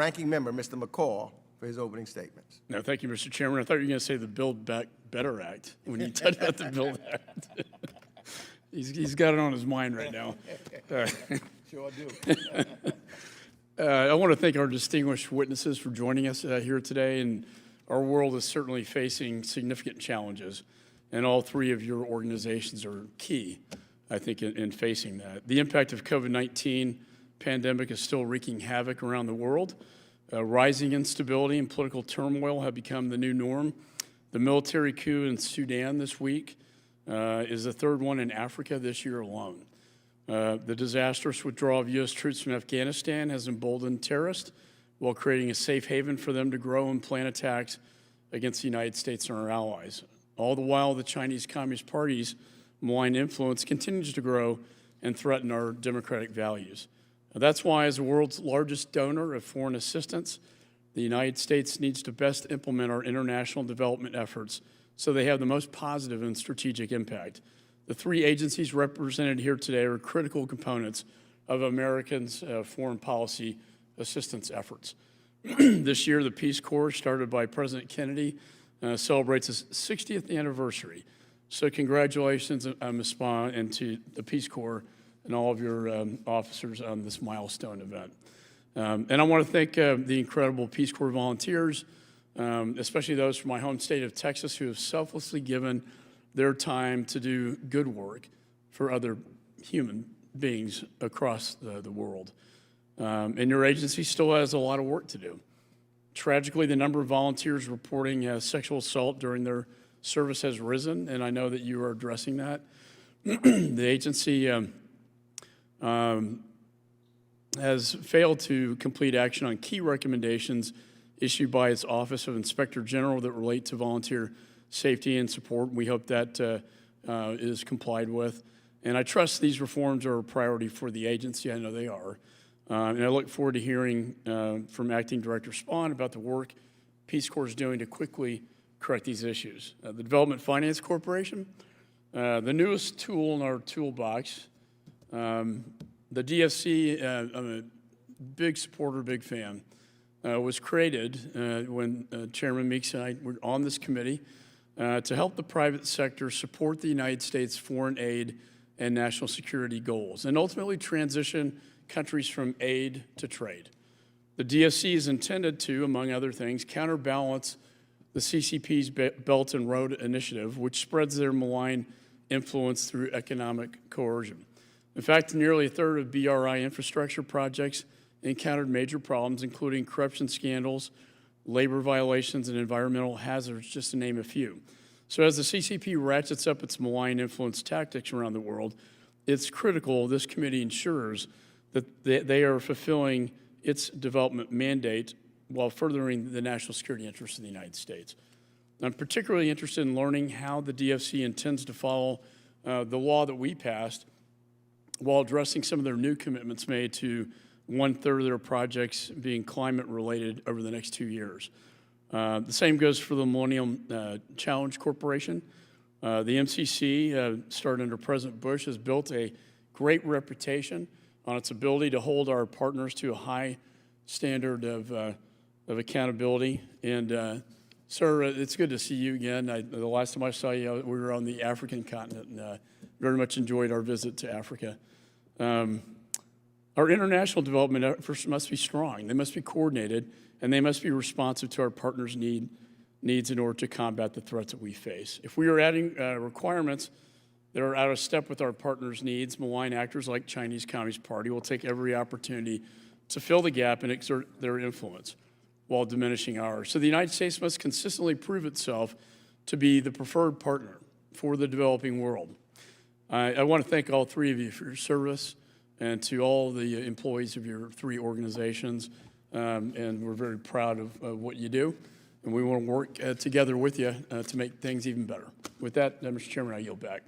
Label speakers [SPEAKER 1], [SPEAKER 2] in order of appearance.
[SPEAKER 1] Ranking Member, Mr. McCaul, for his opening statements.
[SPEAKER 2] No, thank you, Mr. Chairman. I thought you were going to say the Build Back Better Act when you talked about the Build Act. He's got it on his mind right now.
[SPEAKER 1] Sure do.
[SPEAKER 2] I want to thank our distinguished witnesses for joining us here today. And our world is certainly facing significant challenges, and all three of your organizations are key, I think, in facing that. The impact of COVID-19 pandemic is still wreaking havoc around the world. Rising instability and political turmoil have become the new norm. The military coup in Sudan this week is the third one in Africa this year alone. The disastrous withdrawal of U.S. troops from Afghanistan has emboldened terrorists while creating a safe haven for them to grow and plan attacks against the United States and our allies. All the while, the Chinese Communist Party's malign influence continues to grow and threaten our democratic values. That's why, as the world's largest donor of foreign assistance, the United States needs to best implement our international development efforts so they have the most positive and strategic impact. The three agencies represented here today are critical components of Americans' foreign policy assistance efforts. This year, the Peace Corps, started by President Kennedy, celebrates its 60th anniversary. So congratulations, Ms. Spa, and to the Peace Corps and all of your officers on this milestone event. And I want to thank the incredible Peace Corps volunteers, especially those from my home state of Texas, who have selflessly given their time to do good work for other human beings across the world. And your agency still has a lot of work to do. Tragically, the number of volunteers reporting sexual assault during their service has risen, and I know that you are addressing that. The agency has failed to complete action on key recommendations issued by its Office of Inspector General that relate to volunteer safety and support. We hope that is complied with. And I trust these reforms are a priority for the agency. I know they are. And I look forward to hearing from Acting Director Spahn about the work Peace Corps is doing to quickly correct these issues. The Development Finance Corporation, the newest tool in our toolbox. The DFC, I'm a big supporter, big fan, was created when Chairman Meeks and I were on this committee to help the private sector support the United States foreign aid and national security goals, and ultimately transition countries from aid to trade. The DFC is intended to, among other things, counterbalance the CCP's Belt and Road Initiative, which spreads their malign influence through economic coercion. In fact, nearly a third of BRI infrastructure projects encountered major problems, including corruption scandals, labor violations, and environmental hazards, just to name a few. So as the CCP ratchets up its malign influence tactics around the world, it's critical this committee ensures that they are fulfilling its development mandate while furthering the national security interests of the United States. I'm particularly interested in learning how the DFC intends to follow the law that we passed while addressing some of their new commitments made to 1/3 of their projects being climate-related over the next 2 years. The same goes for the Millennium Challenge Corporation. The MCC, started under President Bush, has built a great reputation on its ability to hold our partners to a high standard of accountability. And sir, it's good to see you again. The last time I saw you, we were on the African continent, and very much enjoyed our visit to Africa. Our international development efforts must be strong. They must be coordinated, and they must be responsive to our partners' needs in order to combat the threats that we face. If we are adding requirements that are out of step with our partners' needs, malign actors like Chinese Communist Party will take every opportunity to fill the gap and exert their influence while diminishing ours. So the United States must consistently prove itself to be the preferred partner for the developing world. I want to thank all three of you for your service, and to all the employees of your three organizations. And we're very proud of what you do, and we want to work together with you to make things even better. With that, Mr. Chairman, I yield back.